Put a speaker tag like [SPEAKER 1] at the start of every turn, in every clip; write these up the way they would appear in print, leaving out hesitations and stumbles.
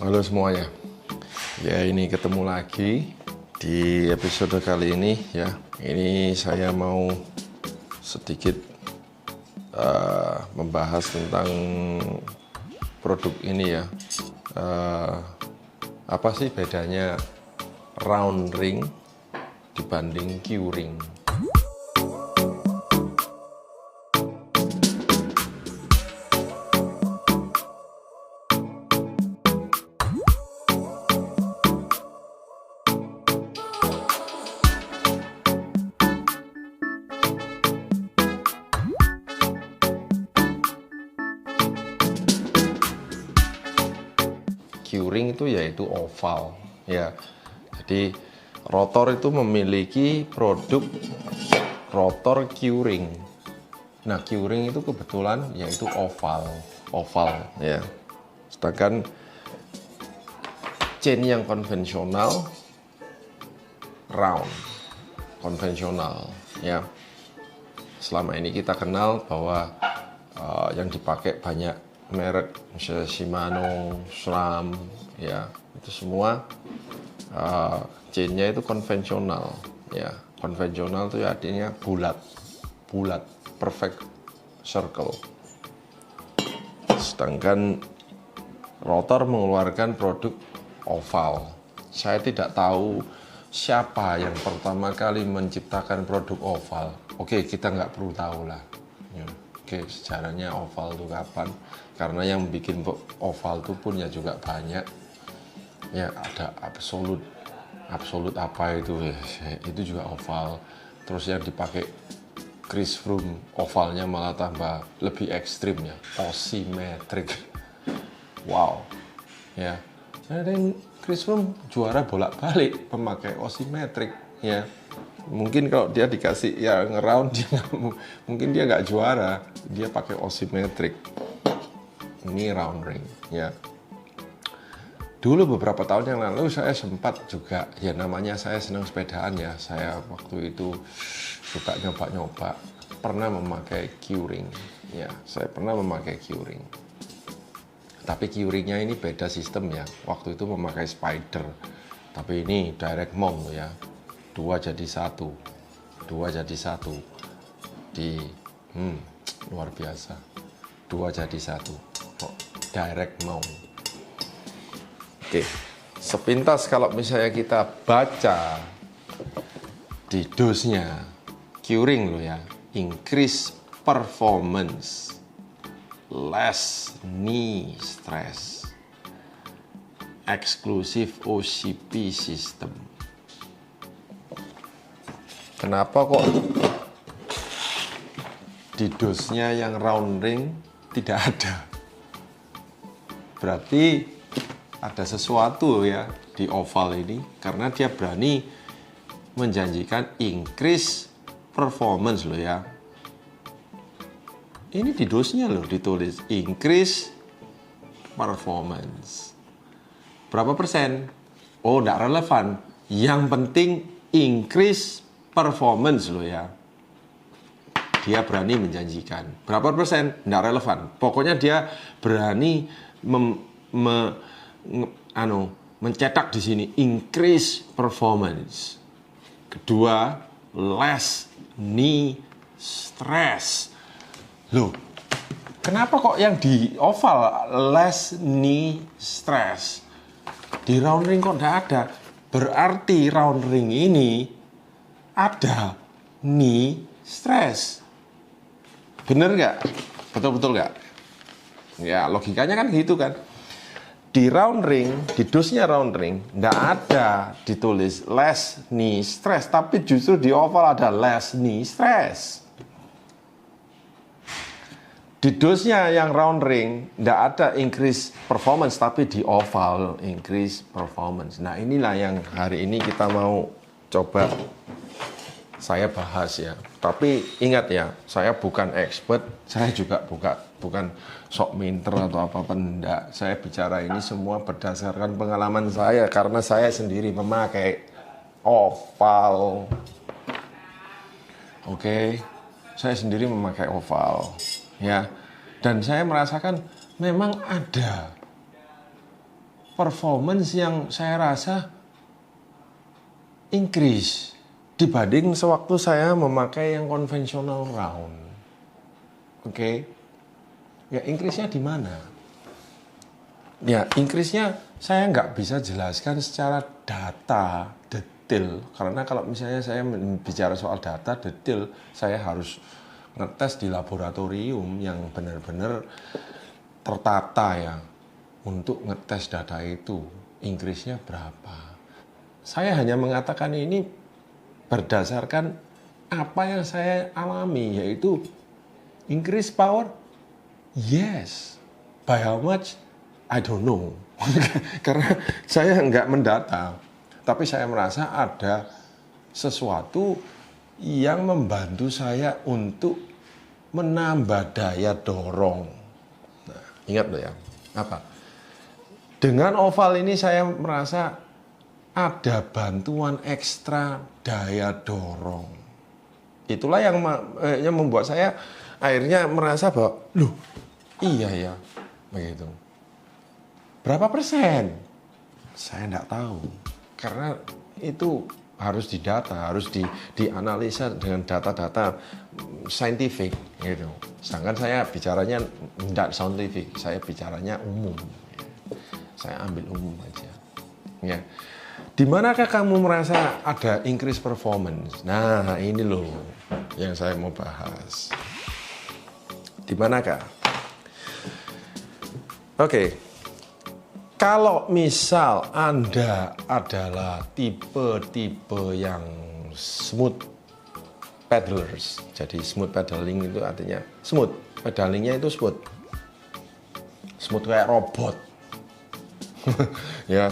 [SPEAKER 1] Halo semuanya. Ya, ini ketemu lagi di episode kali ini ya. Ini saya mau sedikit membahas tentang produk ini ya. Apa sih bedanya round ring dibanding Q-ring? Q-ring itu yaitu oval ya. Jadi rotor itu memiliki produk rotor Q-ring. Nah, Q-ring itu kebetulan yaitu oval ya. Sedangkan chain yang konvensional round, konvensional ya. Selama ini kita kenal bahwa yang dipakai banyak merek, misalnya Shimano, SRAM, ya itu semua chainnya itu konvensional, ya. Konvensional itu artinya bulat, perfect circle. Sedangkan rotor mengeluarkan produk oval. Saya tidak tahu siapa yang pertama kali menciptakan produk oval. Oke, kita nggak perlu tahu lah. Ya. Oke, sejarahnya oval itu kapan? Karena yang bikin oval itu pun ya juga banyak. Ya, ada absolut apa itu? Itu juga oval. Terus yang dipakai Chris Froome, ovalnya malah tambah lebih ekstrim ya, osimetrik. Wow, ya. Dan Chris Froome juara bolak-balik memakai osimetrik ya. Mungkin kalau dia dikasih ya ngeround dia mungkin dia nggak juara, dia pakai osimetrik. Ini round ring ya. Dulu beberapa tahun yang lalu saya sempat juga, ya namanya saya senang sepedaan ya, saya waktu itu suka nyoba-nyoba, pernah memakai Q-ring ya, saya pernah memakai Q-ring. Tapi Q-ringnya ini beda sistem ya, waktu itu memakai Spider, tapi ini direct mount ya, dua jadi satu di luar biasa, dua jadi satu, direct mount. Oke, sepintas kalau misalnya kita baca di dosnya Q-ring loh ya, increase performance, less knee stress, exclusive OCP system. Kenapa kok di dosnya yang round ring tidak ada? Berarti ada sesuatu ya di oval ini, karena dia berani menjanjikan increase performance loh ya. Ini di dosnya loh ditulis increase performance. Berapa persen? Oh, enggak relevan. Yang penting increase performance loh ya. Dia berani menjanjikan. Berapa persen? Enggak relevan. Pokoknya dia berani mencetak di sini increase performance. Kedua, less knee stress. Loh, kenapa kok yang di oval less knee stress? Di round ring kok enggak ada? Berarti round ring ini ada knee stress. Bener nggak? Betul-betul nggak? Ya, logikanya kan gitu kan. Di round ring, di dosnya round ring, nggak ada ditulis less knee stress, tapi justru di oval ada less knee stress. Di dosnya yang round ring, nggak ada increase performance, tapi di oval increase performance. Nah, inilah yang hari ini kita mau coba saya bahas ya. Tapi ingat ya, saya bukan expert, saya juga bukan sok minter atau apa-apa, enggak. Saya bicara ini semua berdasarkan pengalaman saya, karena saya sendiri memakai oval. Oke, saya sendiri memakai oval ya, dan saya merasakan memang ada performance yang saya rasa increase dibanding sewaktu saya memakai yang konvensional round. Oke. Ya, increase-nya di mana? Ya, increase-nya saya nggak bisa jelaskan secara data detail, karena kalau misalnya saya bicara soal data detail, saya harus ngetes di laboratorium yang benar-benar tertata ya, untuk ngetes data itu, increase-nya berapa. Saya hanya mengatakan ini berdasarkan apa yang saya alami, yaitu increase power, yes. By how much? I don't know. Karena saya nggak mendata, tapi saya merasa ada sesuatu yang membantu saya untuk menambah daya dorong. Nah, ingat loh ya, apa? Dengan oval ini saya merasa ada bantuan ekstra daya dorong. Itulah yang membuat saya akhirnya merasa bahwa, loh, iya ya, begitu. Berapa persen? Saya enggak tahu. Karena itu harus didata, harus dianalisa dengan data-data saintifik gitu. Sedangkan saya bicaranya enggak saintifik, saya bicaranya umum. Saya ambil umum aja. Ya. Di manakah kamu merasa ada increase performance? Nah, ini loh yang saya mau bahas. Di manakah? Oke. Kalau misal Anda adalah tipe-tipe yang smooth paddlers, jadi smooth paddling itu artinya smooth, pedalingnya itu smooth, smooth kayak robot, ya,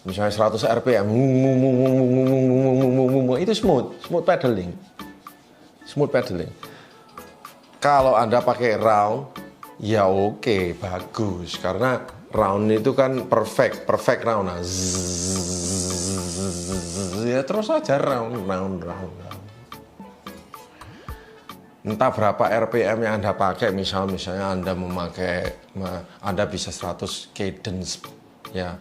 [SPEAKER 1] misalnya 100 rpm, itu smooth paddling, smooth paddling. Kalau Anda pakai round, ya oke, bagus, karena round itu kan perfect round. Nah, ya terus aja round. Entah berapa RPM yang Anda pakai, misalnya Anda bisa 100 cadence, ya,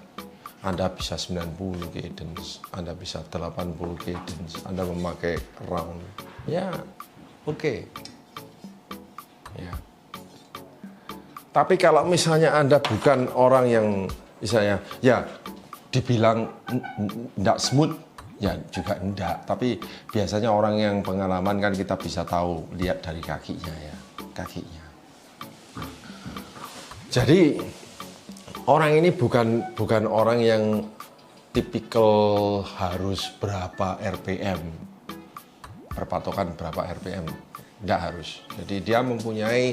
[SPEAKER 1] Anda bisa 90 cadence, Anda bisa 80 cadence, Anda memakai round, ya, oke. Ya. Tapi kalau misalnya Anda bukan orang yang misalnya ya dibilang enggak smooth, ya juga enggak. Tapi biasanya orang yang pengalaman kan kita bisa tahu, lihat dari kakinya ya, kakinya. Jadi orang ini bukan orang yang tipikal harus berapa RPM, berpatokan berapa RPM, enggak harus. Jadi dia mempunyai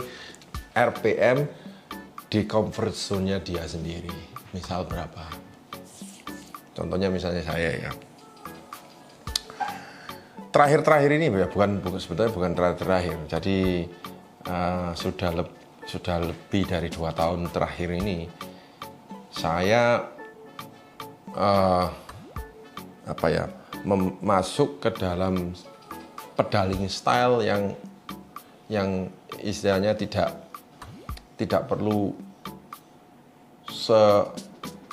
[SPEAKER 1] RPM di comfort zone-nya dia sendiri. Misal berapa? Contohnya misalnya saya ya. Terakhir ini ya, sebetulnya bukan terakhir. Jadi sudah lebih dari 2 tahun terakhir ini saya masuk ke dalam pedaling style yang istilahnya tidak perlu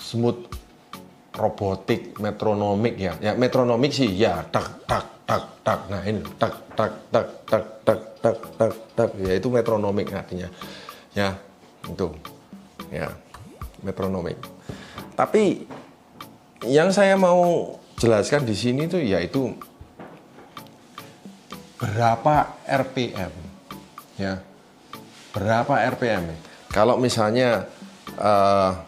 [SPEAKER 1] smooth robotik, metronomik ya. Ya metronomik sih ya, tak. Nah ini tak. Ya itu metronomik artinya. Ya, itu. Ya, metronomik. Tapi yang saya mau jelaskan di sini tuh yaitu berapa RPM. Ya. Berapa RPM? Kalau misalnya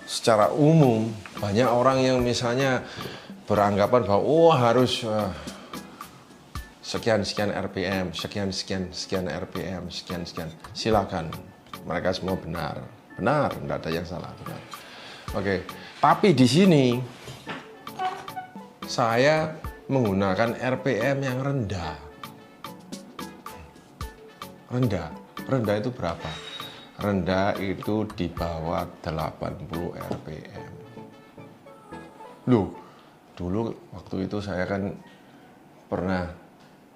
[SPEAKER 1] secara umum banyak orang yang misalnya beranggapan bahwa harus sekian RPM, sekian RPM, sekian. Silakan, mereka semua benar, tidak ada yang salah, benar. Oke, tapi di sini saya menggunakan RPM yang rendah. Rendah itu berapa? Rendah itu di bawah 80 RPM. Loh, dulu waktu itu saya kan pernah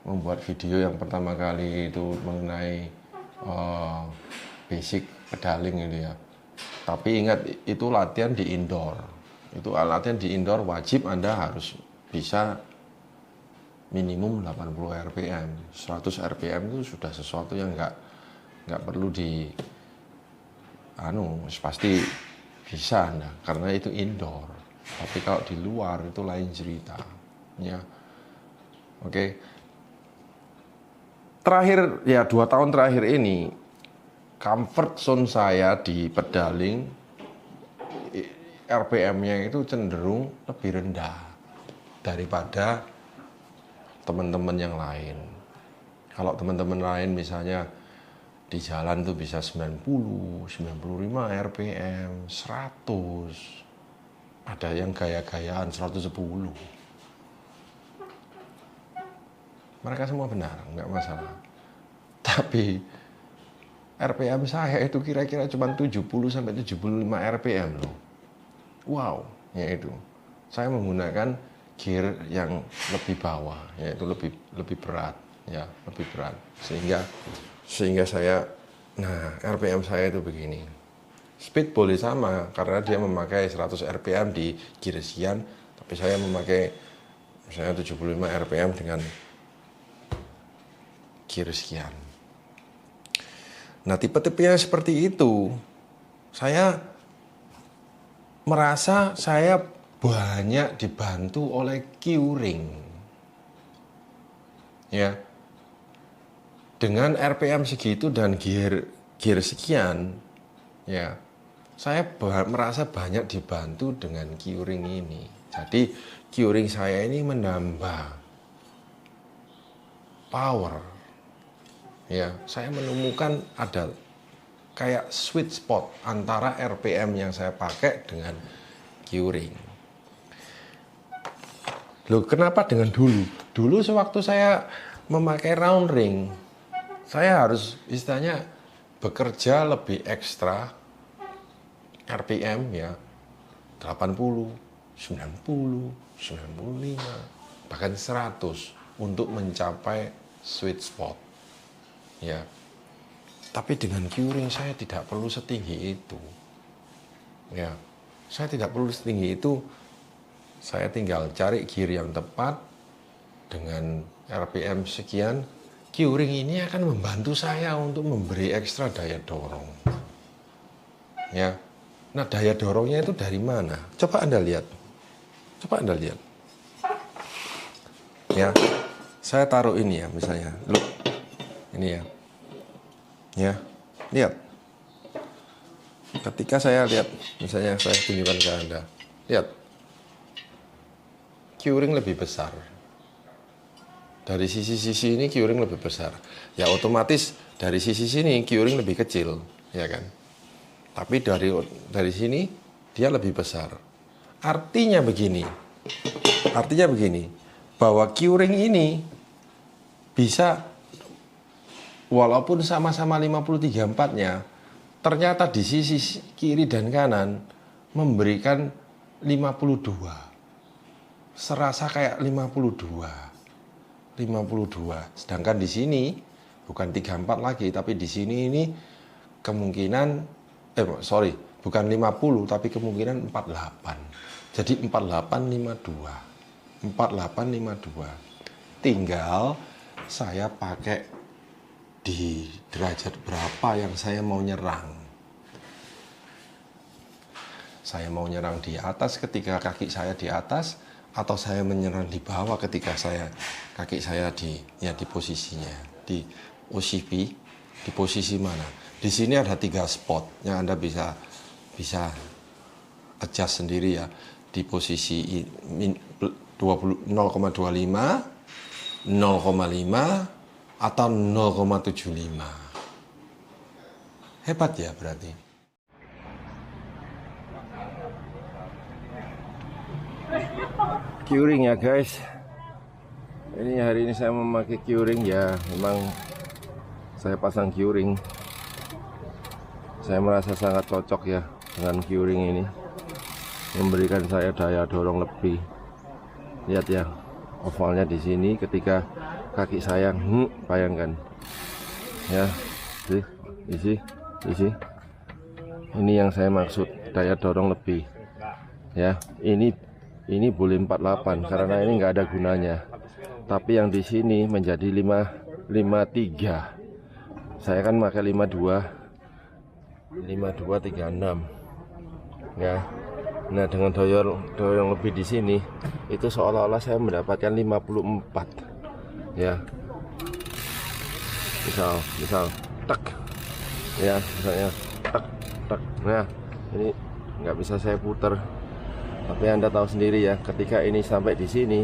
[SPEAKER 1] membuat video yang pertama kali itu mengenai basic pedaling itu ya. Tapi ingat, itu latihan di indoor. Itu alatnya di indoor wajib Anda harus bisa minimum 80 rpm. 100 rpm itu sudah sesuatu yang nggak perlu di pasti bisa Anda karena itu indoor. Tapi kalau di luar itu lain cerita, ya. Oke. Terakhir ya 2 tahun terakhir ini comfort zone saya di pedaling RPM-nya itu cenderung lebih rendah daripada teman-teman yang lain. Kalau teman-teman lain misalnya di jalan tuh bisa 90, 95 RPM, 100. Ada yang gaya-gayaan 110. Mereka semua benar, nggak masalah. Tapi RPM saya itu kira-kira cuma 70 sampai 75 RPM loh. Wow, yaitu saya menggunakan gear yang lebih bawah, yaitu lebih berat, ya, lebih berat. Sehingga saya, RPM saya itu begini. Speed boleh sama karena dia memakai 100 RPM di gear sekian, tapi saya memakai misalnya 75 RPM dengan gear sekian. Nah, tipe-tipenya seperti itu. Saya merasa saya banyak dibantu oleh Q-Ring. Ya. Dengan RPM segitu dan gear sekian, ya. Saya merasa banyak dibantu dengan Q-Ring ini. Jadi Q-Ring saya ini menambah power. Ya, saya menemukan ada kayak sweet spot antara RPM yang saya pakai dengan Q-Ring. Loh, kenapa dengan dulu? Dulu sewaktu saya memakai round ring, saya harus istilahnya bekerja lebih ekstra RPM ya, 80, 90, 95, bahkan 100 untuk mencapai sweet spot. Ya. Tapi dengan Q-Ring saya tidak perlu setinggi itu. Ya. Saya tidak perlu setinggi itu. Saya tinggal cari gear yang tepat dengan RPM sekian. Q-Ring ini akan membantu saya untuk memberi ekstra daya dorong. Ya. Nah, daya dorongnya itu dari mana? Coba Anda lihat. Coba Anda lihat. Ya. Saya taruh ini ya misalnya. Look. Ini ya. Ya, lihat. Ketika saya lihat, misalnya saya tunjukkan ke Anda, lihat, Q-Ring lebih besar. Dari sisi-sisi ini Q-Ring lebih besar. Ya otomatis dari sisi sini Q-Ring lebih kecil, ya kan? Tapi dari sini dia lebih besar. Artinya begini, bahwa Q-Ring ini bisa walaupun sama-sama 53/4-nya, ternyata di sisi kiri dan kanan memberikan 52. Serasa kayak 52. Sedangkan di sini bukan 34 lagi, tapi di sini ini kemungkinan bukan 50 tapi kemungkinan 48. Jadi 4852. Tinggal saya pakai di derajat berapa yang saya mau nyerang. Saya mau nyerang di atas ketika kaki saya di atas, atau saya menyerang di bawah ketika kaki saya di posisinya di OCP, di posisi mana. Di sini ada 3 spot yang Anda bisa adjust sendiri ya, di posisi 0,25, 0,5 atau 0,75. Hebat ya berarti. Q-Ring ya guys. Ini hari ini saya memakai Q-Ring ya. Memang saya pasang Q-Ring. Saya merasa sangat cocok ya dengan Q-Ring ini. Memberikan saya daya dorong lebih. Lihat ya, ovalnya di sini ketika kaki saya, bayangkan ya, isi ini yang saya maksud, daya dorong lebih.
[SPEAKER 2] ya. Ini boleh 48 karena ini nggak ada gunanya. Tapi yang di sini menjadi 53. Saya kan pakai 5236 ya. Nah, dengan doyong lebih di sini itu seolah-olah saya mendapatkan 54 ya. Misal tak ya, misalnya tak. Nah, ini nggak bisa saya putar. Tapi Anda tahu sendiri ya, ketika ini sampai di sini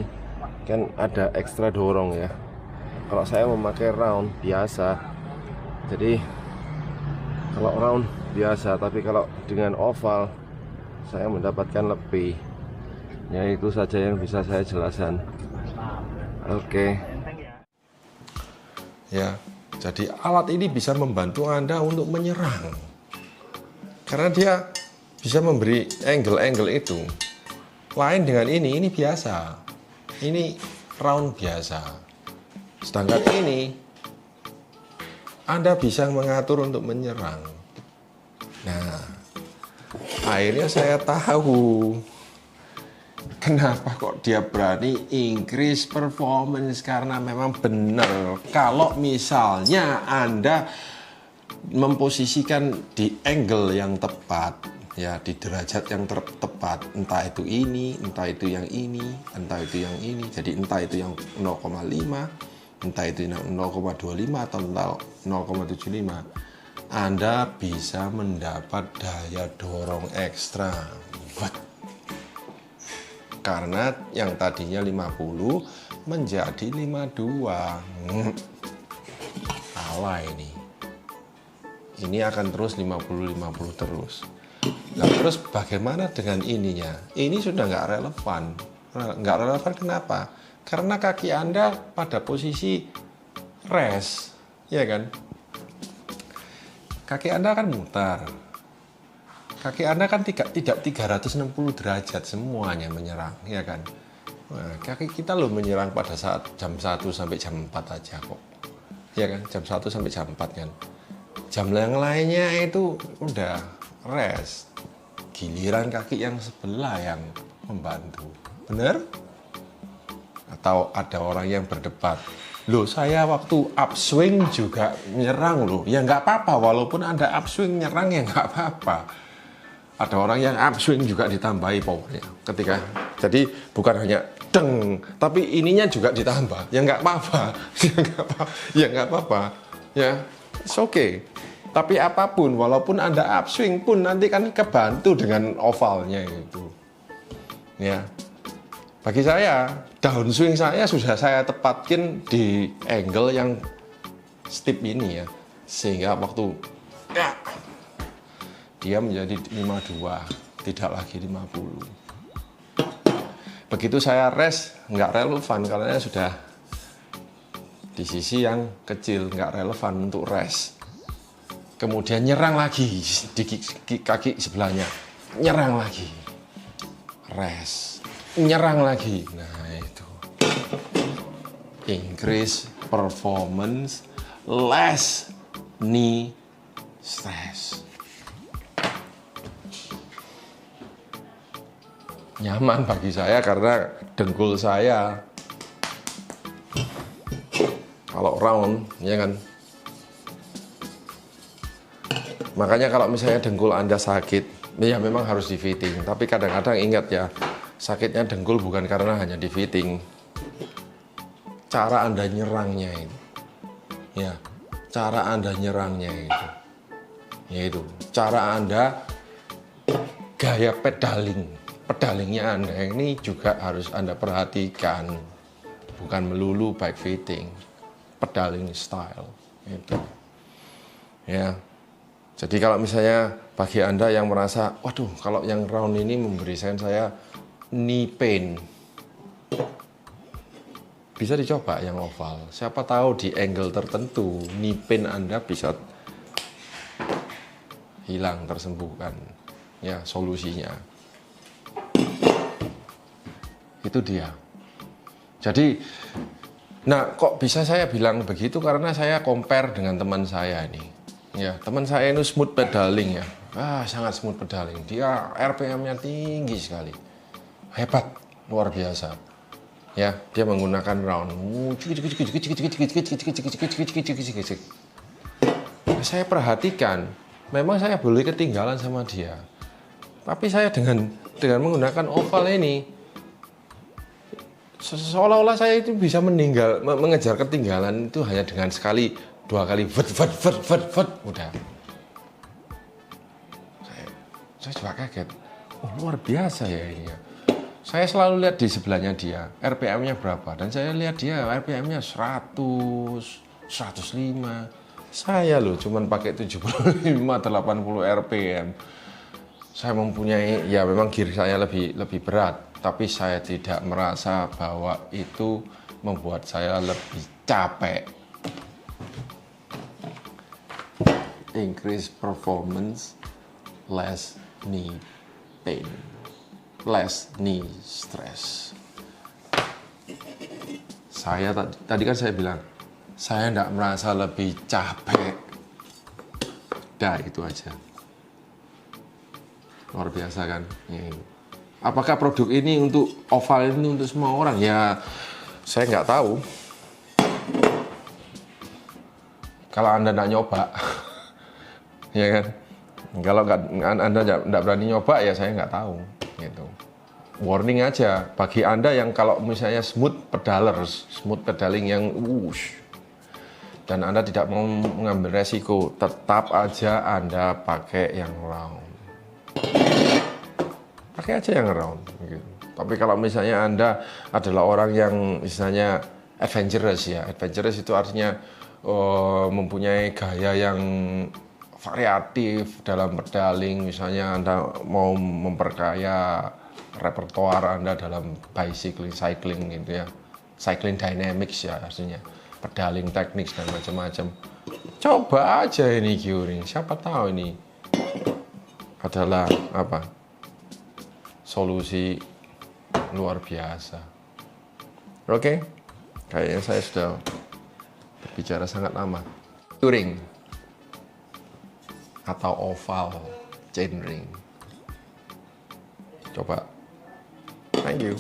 [SPEAKER 2] kan ada ekstra dorong ya. Kalau saya memakai round biasa, jadi kalau round biasa, tapi kalau dengan oval saya mendapatkan lebih. Ya, itu saja yang bisa saya jelaskan. Oke.
[SPEAKER 1] Ya, jadi alat ini bisa membantu Anda untuk menyerang. Karena dia bisa memberi angle-angle itu. Lain dengan ini biasa. Ini round biasa. Sedangkan ini Anda bisa mengatur untuk menyerang. Nah, akhirnya saya tahu kenapa kok dia berani increase performance, karena memang benar kalau misalnya Anda memposisikan di angle yang tepat, ya di derajat yang tepat, entah itu ini, entah itu yang ini, entah itu yang ini, jadi entah itu yang 0,5, entah itu yang 0,25 atau 0,75, Anda bisa mendapat daya dorong ekstra. Karena yang tadinya 50 menjadi 52. Salah ini. Ini akan terus 50 terus. Nah, terus bagaimana dengan ininya? Ini sudah nggak relevan. Nggak relevan kenapa? Karena kaki Anda pada posisi rest, ya kan? Kaki Anda kan mutar. Kaki Anda kan tidak 360 derajat semuanya menyerang, ya kan? Nah, kaki kita loh menyerang pada saat jam 1 sampai jam 4 aja kok. Ya kan? Jam 1 sampai jam 4 kan. Jam yang lainnya itu udah rest. Giliran kaki yang sebelah yang membantu. Bener? Atau ada orang yang berdebat, loh saya waktu upswing juga menyerang loh. Ya nggak apa-apa, walaupun Anda upswing nyerang ya nggak apa-apa. Ada orang yang upswing juga ditambahi powernya ketika, jadi bukan hanya deng, tapi ininya juga ditambah. Ya nggak apa-apa, ya nggak apa-apa, ya it's okay. Tapi apapun, walaupun Anda upswing pun nanti kan kebantu dengan ovalnya itu. Ya, bagi saya downswing saya sudah saya tepatkan di angle yang steep ini ya, sehingga waktu ya, dia menjadi 52, tidak lagi 50. Begitu saya rest, nggak relevan karena sudah di sisi yang kecil, nggak relevan untuk rest. Kemudian nyerang lagi di kaki sebelahnya, nyerang lagi, rest, nyerang lagi. Nah itu increase performance, less knee stress. Nyaman bagi saya karena dengkul saya kalau round, ya kan. Makanya kalau misalnya dengkul Anda sakit, ya memang harus di fitting. Tapi kadang-kadang ingat ya, sakitnya dengkul bukan karena hanya di fitting. Cara Anda nyerangnya itu, ya, cara Anda nyerangnya itu, yaitu cara Anda gaya pedalingnya Anda ini juga harus Anda perhatikan. Bukan melulu bike fitting, pedaling style itu, ya. Jadi kalau misalnya bagi Anda yang merasa, waduh kalau yang round ini memberi saya knee pain, bisa dicoba yang oval. Siapa tahu di angle tertentu knee pain Anda bisa hilang, tersembuhkan. Ya, solusinya. Itu dia. Jadi, nah kok bisa saya bilang begitu? Karena saya compare dengan teman saya ini. Ya, teman saya ini smooth pedaling ya. Sangat smooth pedaling. Dia RPM-nya tinggi sekali. Hebat, luar biasa. Ya, dia menggunakan round. Saya perhatikan, memang saya boleh ketinggalan sama dia. Tapi saya dengan menggunakan oval ini, seolah-olah saya itu bisa mengejar ketinggalan itu hanya dengan sekali, dua kali, udah. Saya juga kaget. Oh, luar biasa ya ini ya. Saya selalu lihat di sebelahnya dia, RPM-nya berapa. Dan saya lihat dia RPM-nya 100, 105. Saya loh cuman pakai 75, 80 RPM. Saya mempunyai, ya memang gear saya lebih berat. Tapi saya tidak merasa bahwa itu membuat saya lebih capek. Increase performance, less knee pain, less knee stress. Saya tadi kan saya bilang, saya tidak merasa lebih capek. Dah, itu aja. Luar biasa kan? Apakah produk ini untuk oval ini untuk semua orang? Ya, saya nggak tahu. Kalau Anda nggak nyoba, ya kan? Kalau Anda nggak berani nyoba, ya saya nggak tahu. Gitu. Warning aja bagi Anda yang kalau misalnya smooth pedaling yang wush, dan Anda tidak mau mengambil resiko, tetap aja Anda pakai yang round. Pakai aja yang round. Gitu. Tapi kalau misalnya Anda adalah orang yang misalnya adventurous ya, adventurous itu artinya mempunyai gaya yang variatif dalam pedaling, misalnya Anda mau memperkaya repertoire Anda dalam cycling gitu ya, cycling dynamics ya artinya, pedaling teknik dan macam-macam. Coba aja ini Curing, siapa tahu ini adalah solusi luar biasa. Oke, kayaknya saya sudah berbicara sangat lama. Curing atau oval chainring. Coba. Thank you.